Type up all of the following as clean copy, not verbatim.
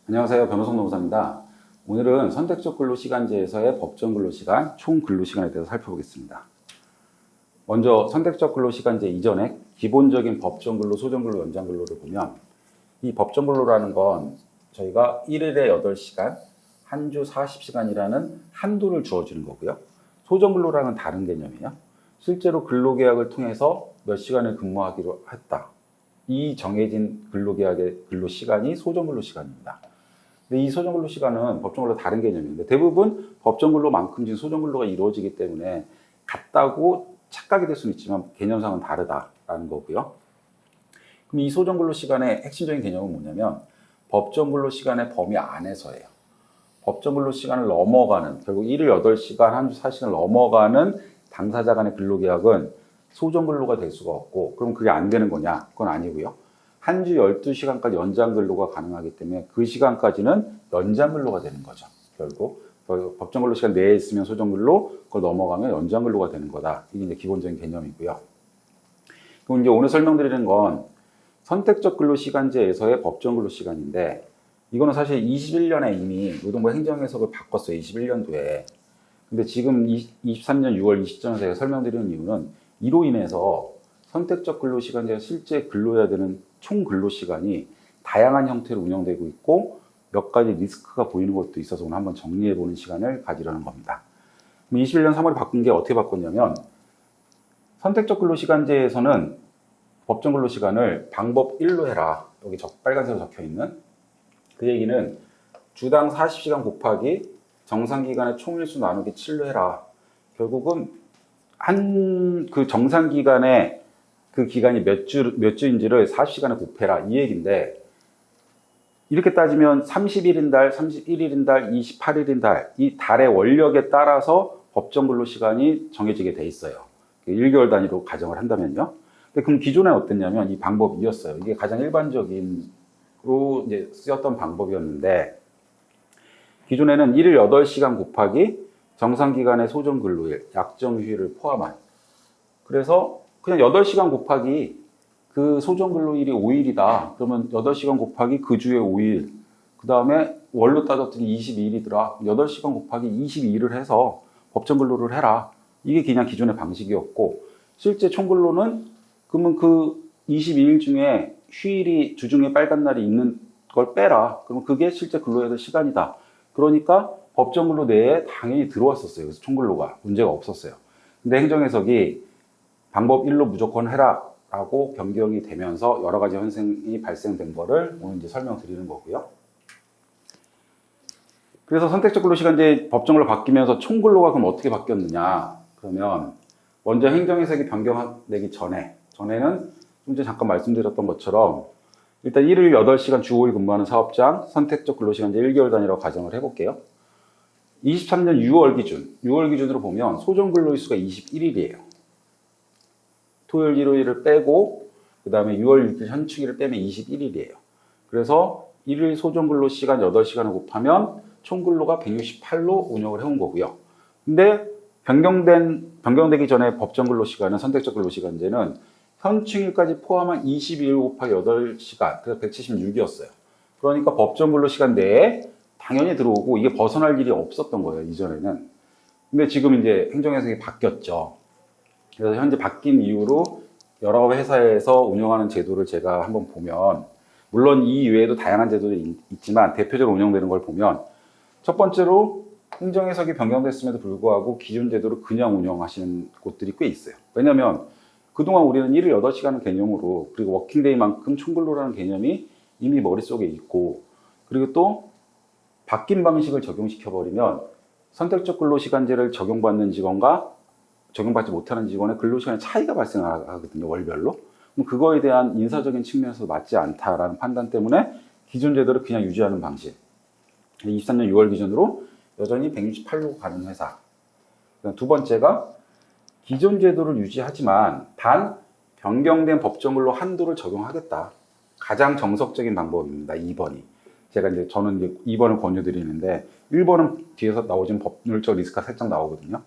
안녕하세요. 변호석 노무사입니다. 오늘은 선택적 근로시간제에서의 법정 근로시간, 총 근로시간에 대해서 살펴보겠습니다. 먼저 선택적 근로시간제 이전에 기본적인 법정 근로, 소정 근로, 연장 근로를 보면 이 법정 근로라는 건 저희가 1일에 8시간, 한 주 40시간이라는 한도를 주어주는 거고요. 소정 근로랑은 다른 개념이에요. 실제로 근로계약을 통해서 몇 시간을 근무하기로 했다. 이 정해진 근로계약의 근로시간이 소정 근로시간입니다. 근데 이 소정 근로 시간은 법정 근로 다른 개념인데 대부분 법정 근로만큼 지금 소정 근로가 이루어지기 때문에 같다고 착각이 될 수는 있지만 개념상은 다르다라는 거고요. 그럼 이 소정 근로 시간의 핵심적인 개념은 뭐냐면 법정 근로 시간의 범위 안에서예요. 법정 근로 시간을 넘어가는 결국 1일 8시간, 한 주 4시간을 넘어가는 당사자 간의 근로계약은 소정 근로가 될 수가 없고 그럼 그게 안 되는 거냐? 그건 아니고요. 한 주 12시간까지 연장 근로가 가능하기 때문에 그 시간까지는 연장 근로가 되는 거죠. 결국 법정 근로 시간 내에 있으면 소정 근로, 그걸 넘어가면 연장 근로가 되는 거다. 이게 이제 기본적인 개념이고요. 그럼 이제 오늘 설명드리는 건 선택적 근로 시간제에서의 법정 근로 시간인데 이거는 사실 21년에 이미 노동부 행정해석을 바꿨어요. 21년도에. 근데 지금 23년 6월 이 시점에서 제가 설명드리는 이유는 이로 인해서 선택적 근로시간제가 실제 근로해야 되는 총 근로시간이 다양한 형태로 운영되고 있고 몇 가지 리스크가 보이는 것도 있어서 오늘 한번 정리해보는 시간을 가지려는 겁니다. 21년 3월에 바꾼 게 어떻게 바꿨냐면 선택적 근로시간제에서는 법정 근로시간을 방법 1로 해라. 여기 빨간색으로 적혀있는 그 얘기는 주당 40시간 곱하기 정상기간의 총일수 나누기 7로 해라. 결국은 그 정상기간의 그 기간이 몇 주인지를 40시간에 곱해라. 이 얘기인데, 이렇게 따지면 30일인 달, 31일인 달, 28일인 달, 이 달의 원력에 따라서 법정 근로 시간이 정해지게 돼 있어요. 1개월 단위로 가정을 한다면요. 근데 그럼 기존에 어땠냐면 이 방법이었어요. 이게 가장 일반적으로 이제 쓰였던 방법이었는데, 기존에는 1일 8시간 곱하기 정상기간의 소정 근로일, 약정 휴일을 포함한. 그래서 그냥 8시간 곱하기 그 소정 근로일이 5일이다. 그러면 8시간 곱하기 그 주에 5일. 그 다음에 월로 따졌더니 22일이더라. 8시간 곱하기 22일을 해서 법정 근로를 해라. 이게 그냥 기존의 방식이었고, 실제 총 근로는 그러면 그 22일 중에 휴일이 주중에 빨간 날이 있는 걸 빼라. 그러면 그게 실제 근로해야 될 시간이다. 그러니까 법정 근로 내에 당연히 들어왔었어요. 그래서 총 근로가 문제가 없었어요. 근데 행정해석이 방법 1로 무조건 해라 라고 변경이 되면서 여러 가지 현상이 발생된 거를 오늘 이제 설명드리는 거고요. 그래서 선택적 근로시간제 법정으로 바뀌면서 총 근로가 그럼 어떻게 바뀌었느냐? 그러면 먼저 행정해석이 변경되기 전에는 좀 전에 잠깐 말씀드렸던 것처럼 일단 1일 8시간 주 5일 근무하는 사업장 선택적 근로시간제 1개월 단위로 가정을 해볼게요. 23년 6월 기준으로 보면 소정 근로일수가 21일이에요. 토요일, 일요일을 빼고 그 다음에 6월 6일 현충일을 빼면 21일이에요. 그래서 1일 소정 근로 시간 8시간을 곱하면 총 근로가 168로 운영을 해온 거고요. 근데 변경되기 전에 법정 근로 시간은 선택적 근로 시간제는 현충일까지 포함한 22일 곱하기 8시간, 그래서 176이었어요. 그러니까 법정 근로 시간 내에 당연히 들어오고 이게 벗어날 일이 없었던 거예요, 이전에는. 근데 지금 이제 행정해석이 바뀌었죠. 그래서 현재 바뀐 이후로 여러 회사에서 운영하는 제도를 제가 한번 보면, 물론 이 이외에도 다양한 제도들이 있지만 대표적으로 운영되는 걸 보면 첫 번째로 행정해석이 변경됐음에도 불구하고 기존 제도를 그냥 운영하시는 곳들이 꽤 있어요. 왜냐하면 그동안 우리는 1일 8시간의 개념으로 그리고 워킹데이만큼 총근로라는 개념이 이미 머릿속에 있고, 그리고 또 바뀐 방식을 적용시켜버리면 선택적 근로시간제를 적용받는 직원과 적용받지 못하는 직원의 근로시간의 차이가 발생하거든요, 월별로. 그럼 그거에 대한 인사적인 측면에서 맞지 않다라는 판단 때문에 기존 제도를 그냥 유지하는 방식. 23년 6월 기준으로 여전히 168로 가는 회사. 두 번째가 기존 제도를 유지하지만 단 변경된 법정근로 한도를 적용하겠다. 가장 정석적인 방법입니다. 2번이. 저는 이제 2번을 권유드리는데 1번은 뒤에서 나오지만 법률적 리스크가 살짝 나오거든요.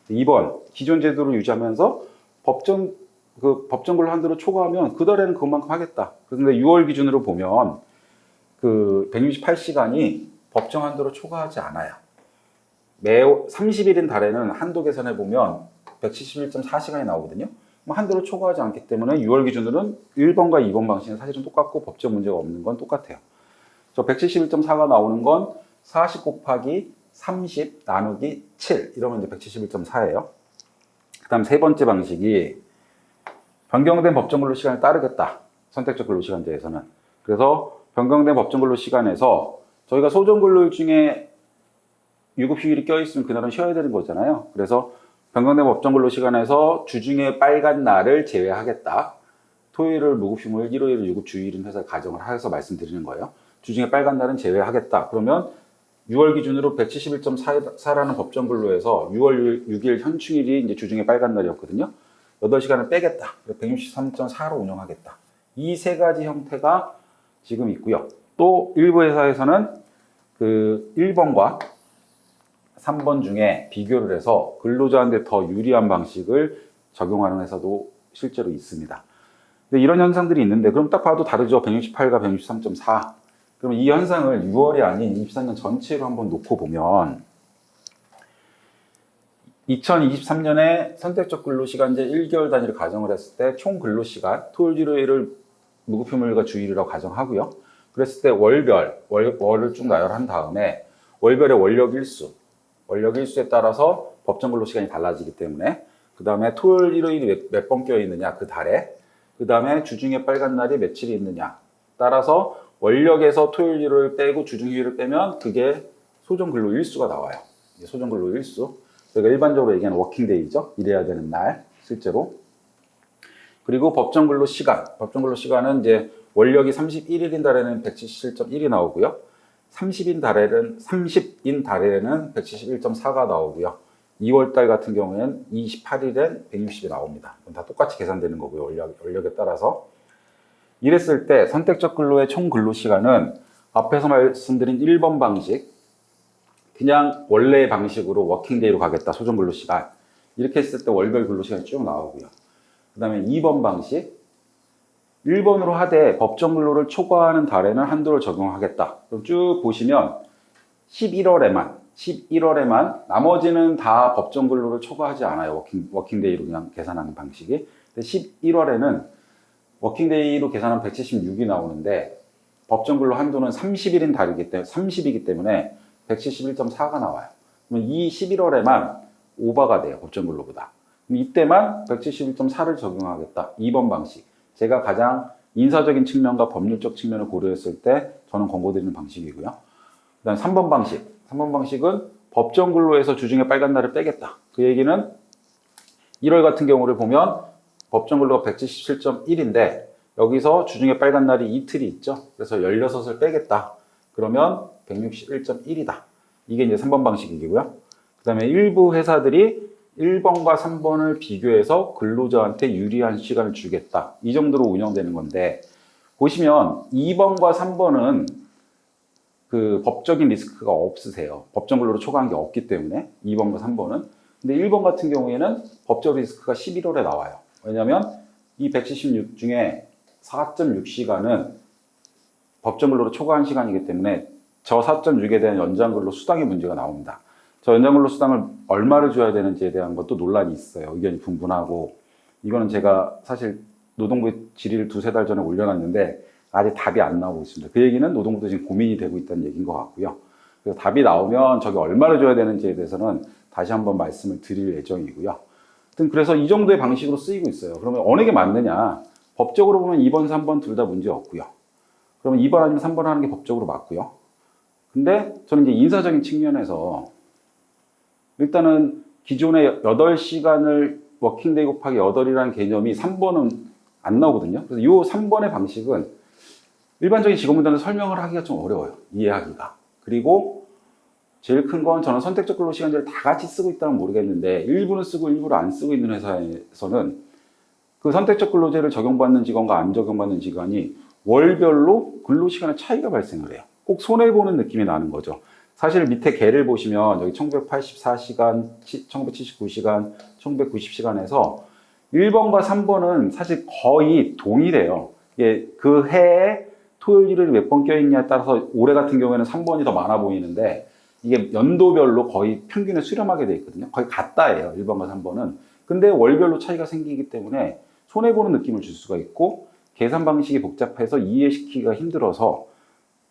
2번, 기존 제도를 유지하면서 법정근로 한도를 초과하면 그 달에는 그만큼 하겠다. 그런데 6월 기준으로 보면 그 168시간이 법정 한도를 초과하지 않아요. 매 30일인 달에는 한도 계산해 보면 171.4시간이 나오거든요. 한도를 초과하지 않기 때문에 6월 기준으로는 1번과 2번 방식은 사실은 똑같고 법적 문제가 없는 건 똑같아요. 저 171.4가 나오는 건 40 곱하기 30 나누기 7 이러면 이제 171.4예요. 그 다음 세 번째 방식이 변경된 법정 근로 시간을 따르겠다. 선택적 근로시간제에서는. 그래서 변경된 법정 근로 시간에서 저희가 소정 근로일 중에 유급휴일이 껴있으면 그날은 쉬어야 되는 거잖아요. 그래서 변경된 법정 근로 시간에서 주중에 빨간 날을 제외하겠다. 토요일을 무급휴일, 일요일을 유급주일인 회사에 가정을 해서 말씀드리는 거예요. 주중에 빨간 날은 제외하겠다. 그러면 6월 기준으로 171.4라는 법정 근로에서 6월 6일 현충일이 이제 주중에 빨간 날이었거든요. 8시간을 빼겠다. 163.4로 운영하겠다. 이 세 가지 형태가 지금 있고요. 또 일부 회사에서는 그 1번과 3번 중에 비교를 해서 근로자한테 더 유리한 방식을 적용하는 회사도 실제로 있습니다. 근데 이런 현상들이 있는데 그럼 딱 봐도 다르죠. 168과 163.4. 그럼 이 현상을 6월이 아닌 24년 전체로 한번 놓고 보면 2023년에 선택적 근로시간제 1개월 단위를 가정을 했을 때 총 근로시간, 토요일, 일요일을 무급휴일과 주일이라고 가정하고요. 그랬을 때 월을 쭉 나열한 다음에 월별의 원력 일수에 따라서 법정 근로시간이 달라지기 때문에 그 다음에 토요일, 일요일이 몇 번 껴있느냐 그 달에 그 다음에 주중에 빨간 날이 며칠이 있느냐 따라서 원력에서 토요일, 일요일 빼고 주중, 휴일을 빼면 그게 소정 근로 일수가 나와요. 소정 근로 일수. 저희가 일반적으로 얘기하는 워킹데이죠. 일해야 되는 날, 실제로. 그리고 법정 근로 시간. 법정 근로 시간은 이제 원력이 31일인 달에는 177.1이 나오고요. 30인 달에는 171.4가 나오고요. 2월달 같은 경우에는 28일엔 160이 나옵니다. 다 똑같이 계산되는 거고요. 원력에 따라서. 이랬을 때 선택적 근로의 총 근로 시간은 앞에서 말씀드린 1번 방식, 그냥 원래의 방식으로 워킹데이로 가겠다. 소정 근로 시간. 이렇게 했을 때 월별 근로 시간이 쭉 나오고요. 그 다음에 2번 방식, 1번으로 하되 법정 근로를 초과하는 달에는 한도를 적용하겠다. 그럼 쭉 보시면 11월에만 나머지는 다 법정 근로를 초과하지 않아요. 워킹데이로 그냥 계산하는 방식이. 근데 11월에는 워킹데이로 계산하면 176이 나오는데 법정 근로 한도는 30이기 때문에 171.4가 나와요. 그러면 이 11월에만 오버가 돼요. 법정 근로보다. 이때만 171.4를 적용하겠다. 2번 방식. 제가 가장 인사적인 측면과 법률적 측면을 고려했을 때 저는 권고드리는 방식이고요. 그 다음 3번 방식. 3번 방식은 법정 근로에서 주중에 빨간 날을 빼겠다. 그 얘기는 1월 같은 경우를 보면 법정 근로가 177.1인데 여기서 주중에 빨간 날이 이틀이 있죠. 그래서 16을 빼겠다. 그러면 161.1이다. 이게 이제 3번 방식이고요. 그 다음에 일부 회사들이 1번과 3번을 비교해서 근로자한테 유리한 시간을 주겠다. 이 정도로 운영되는 건데 보시면 2번과 3번은 그 법적인 리스크가 없으세요. 법정 근로로 초과한 게 없기 때문에 2번과 3번은. 근데 1번 같은 경우에는 법적 리스크가 11월에 나와요. 왜냐하면 이 176 중에 4.6시간은 법정 근로로 초과한 시간이기 때문에 저 4.6에 대한 연장 근로 수당의 문제가 나옵니다. 저 연장 근로 수당을 얼마를 줘야 되는지에 대한 것도 논란이 있어요. 의견이 분분하고. 이거는 제가 사실 노동부 질의를 2-3달 전에 올려놨는데 아직 답이 안 나오고 있습니다. 그 얘기는 노동부도 지금 고민이 되고 있다는 얘기인 것 같고요. 그래서 답이 나오면 저게 얼마를 줘야 되는지에 대해서는 다시 한번 말씀을 드릴 예정이고요. 그래서 이 정도의 방식으로 쓰이고 있어요. 그러면 어느 게 맞느냐? 법적으로 보면 2번, 3번 둘 다 문제 없고요. 그러면 2번 아니면 3번 하는 게 법적으로 맞고요. 근데 저는 이제 인사적인 측면에서 일단은 기존의 8시간을 워킹데이 곱하기 8이라는 개념이 3번은 안 나오거든요. 그래서 이 3번의 방식은 일반적인 직업문제는 설명을 하기가 좀 어려워요. 이해하기가. 그리고 제일 큰 건 저는 선택적 근로시간제를 다 같이 쓰고 있다면 모르겠는데 일부는 쓰고 일부를 안 쓰고 있는 회사에서는 그 선택적 근로제를 적용받는 직원과 안 적용받는 직원이 월별로 근로시간의 차이가 발생을 해요. 꼭 손해보는 느낌이 나는 거죠. 사실 밑에 개를 보시면 여기 1984시간, 1979시간, 1990시간에서 1번과 3번은 사실 거의 동일해요. 그 해에 토요일, 일요일이 몇 번 껴있냐에 따라서 올해 같은 경우에는 3번이 더 많아 보이는데 이게 연도별로 거의 평균에 수렴하게 돼 있거든요. 거의 같다예요. 1번과 3번은. 근데 월별로 차이가 생기기 때문에 손해보는 느낌을 줄 수가 있고 계산 방식이 복잡해서 이해시키기가 힘들어서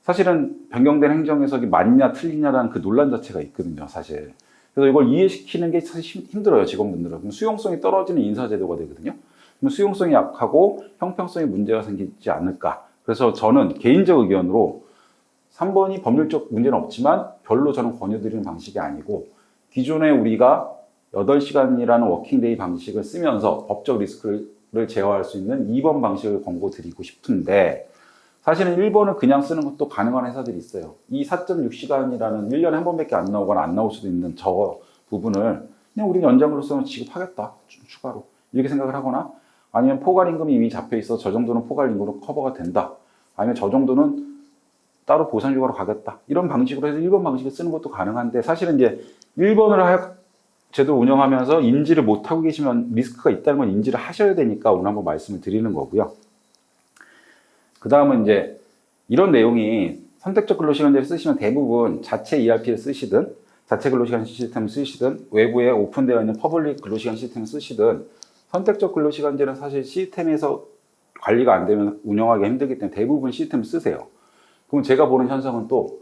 사실은 변경된 행정해석이 맞냐 틀리냐라는 그 논란 자체가 있거든요. 사실. 그래서 이걸 이해시키는 게 사실 힘들어요. 직원분들은. 그럼 수용성이 떨어지는 인사제도가 되거든요. 그럼 수용성이 약하고 형평성에 문제가 생기지 않을까. 그래서 저는 개인적 의견으로 3번이 법률적 문제는 없지만 별로 저는 권유드리는 방식이 아니고 기존에 우리가 8시간이라는 워킹데이 방식을 쓰면서 법적 리스크를 제어할 수 있는 2번 방식을 권고드리고 싶은데 사실은 1번을 그냥 쓰는 것도 가능한 회사들이 있어요. 이 4.6시간이라는 1년에 한 번밖에 안 나오거나 안 나올 수도 있는 저 부분을 그냥 우리 연장으로 쓰면 지급하겠다. 추가로. 이렇게 생각을 하거나 아니면 포괄임금이 이미 잡혀 있어 저 정도는 포괄임금으로 커버가 된다. 아니면 저 정도는 따로 보상휴가로 가겠다. 이런 방식으로 해서 1번 방식을 쓰는 것도 가능한데 사실은 이제 1번을 제대로 운영하면서 인지를 못하고 계시면 리스크가 있다는 건 인지를 하셔야 되니까 오늘 한번 말씀을 드리는 거고요. 그 다음은 이제 이런 내용이 선택적 근로시간제를 쓰시면 대부분 자체 ERP를 쓰시든 자체 근로시간 시스템을 쓰시든 외부에 오픈되어 있는 퍼블릭 근로시간 시스템을 쓰시든 선택적 근로시간제는 사실 시스템에서 관리가 안 되면 운영하기 힘들기 때문에 대부분 시스템을 쓰세요. 그럼 제가 보는 현상은 또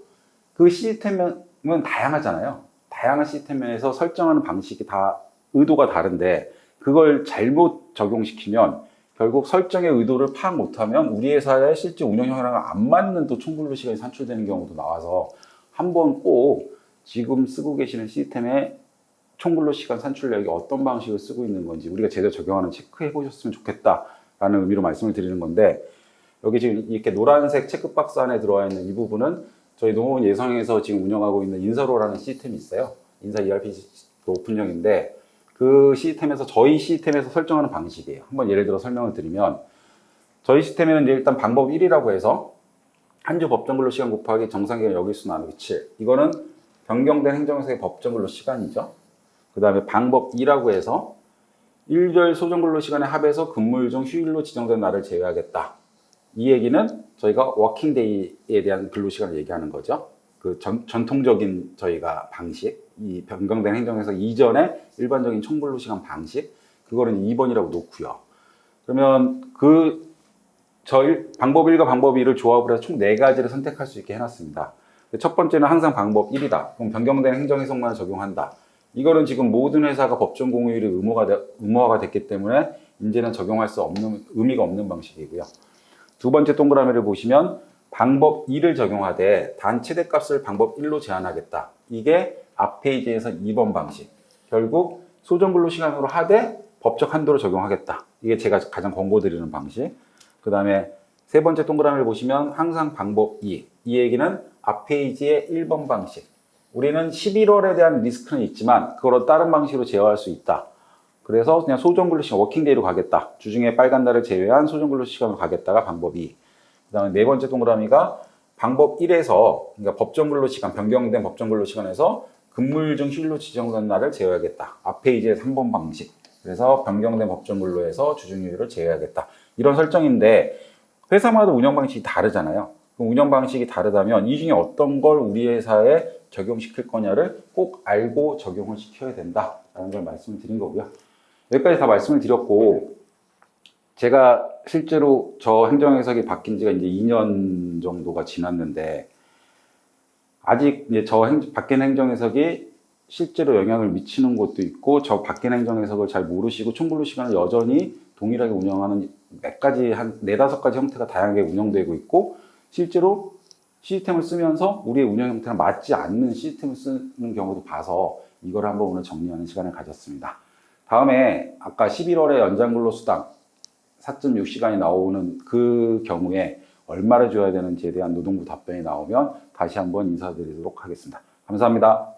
그 시스템은 다양하잖아요. 다양한 시스템에서 설정하는 방식이 다 의도가 다른데 그걸 잘못 적용시키면 결국 설정의 의도를 파악 못하면 우리 회사의 실제 운영 현황랑 안 맞는 또 총근로 시간이 산출되는 경우도 나와서 한번 꼭 지금 쓰고 계시는 시스템의 총근로 시간 산출력이 어떤 방식을 쓰고 있는 건지 우리가 제대로 적용하는 체크해 보셨으면 좋겠다라는 의미로 말씀을 드리는 건데 여기 지금 이렇게 노란색 체크박스 안에 들어와 있는 이 부분은 저희 농업원 예성에서 지금 운영하고 있는 인사로라는 시스템이 있어요. 인사 ERP 오픈형인데 그 시스템에서 저희 시스템에서 설정하는 방식이에요. 한번 예를 들어 설명을 드리면 저희 시스템에는 이제 일단 방법 1이라고 해서 한 주 법정 근로 시간 곱하기 정상기간 여기수 나누기 7. 이거는 변경된 행정해석의 법정 근로 시간이죠. 그 다음에 방법 2라고 해서 일별 소정 근로 시간에 합해서 근무일 중 휴일로 지정된 날을 제외하겠다. 이 얘기는 저희가 워킹데이에 대한 근로 시간을 얘기하는 거죠. 그 전통적인 저희가 방식, 이 변경된 행정에서 이전에 일반적인 총근로 시간 방식, 그거는 2번이라고 놓고요. 그러면 방법 1과 방법 2를 조합을 해서 총 4가지를 선택할 수 있게 해놨습니다. 첫 번째는 항상 방법 1이다. 그럼 변경된 행정 해석만 적용한다. 이거는 지금 모든 회사가 법정 공휴일이 의무화가 됐기 때문에 이제는 적용할 수 없는, 의미가 없는 방식이고요. 두 번째 동그라미를 보시면 방법 2를 적용하되 단 최대값을 방법 1로 제한하겠다. 이게 앞 페이지에서 2번 방식. 결국 소정근로시간으로 하되 법적 한도를 적용하겠다. 이게 제가 가장 권고드리는 방식. 그 다음에 세 번째 동그라미를 보시면 항상 방법 2. 이 얘기는 앞 페이지의 1번 방식. 우리는 11월에 대한 리스크는 있지만 그걸 다른 방식으로 제어할 수 있다. 그래서 그냥 소정근로시간 워킹데이로 가겠다. 주중에 빨간 날을 제외한 소정근로시간으로 가겠다가 방법 2. 그 다음에 네 번째 동그라미가 방법 1에서 그러니까 법정근로시간, 변경된 법정근로시간에서 근무일 중 휴일로 지정된 날을 제외하겠다. 앞 페이지의 3번 방식. 그래서 변경된 법정근로에서 주중휴일을 제외하겠다. 이런 설정인데 회사마다 운영 방식이 다르잖아요. 그럼 운영 방식이 다르다면 이 중에 어떤 걸 우리 회사에 적용시킬 거냐를 꼭 알고 적용을 시켜야 된다라는 걸 말씀을 드린 거고요. 여기까지 다 말씀을 드렸고 제가 실제로 저 행정해석이 바뀐 지가 이제 2년 정도가 지났는데 아직 이제 바뀐 행정해석이 실제로 영향을 미치는 곳도 있고 저 바뀐 행정해석을 잘 모르시고 총근로시간을 여전히 동일하게 운영하는 몇 가지 한 4-5가지 형태가 다양하게 운영되고 있고 실제로 시스템을 쓰면서 우리의 운영 형태랑 맞지 않는 시스템을 쓰는 경우도 봐서 이걸 한번 오늘 정리하는 시간을 가졌습니다. 다음에 아까 11월에 연장근로수당 4.6시간이 나오는 그 경우에 얼마를 줘야 되는지에 대한 노동부 답변이 나오면 다시 한번 인사드리도록 하겠습니다. 감사합니다.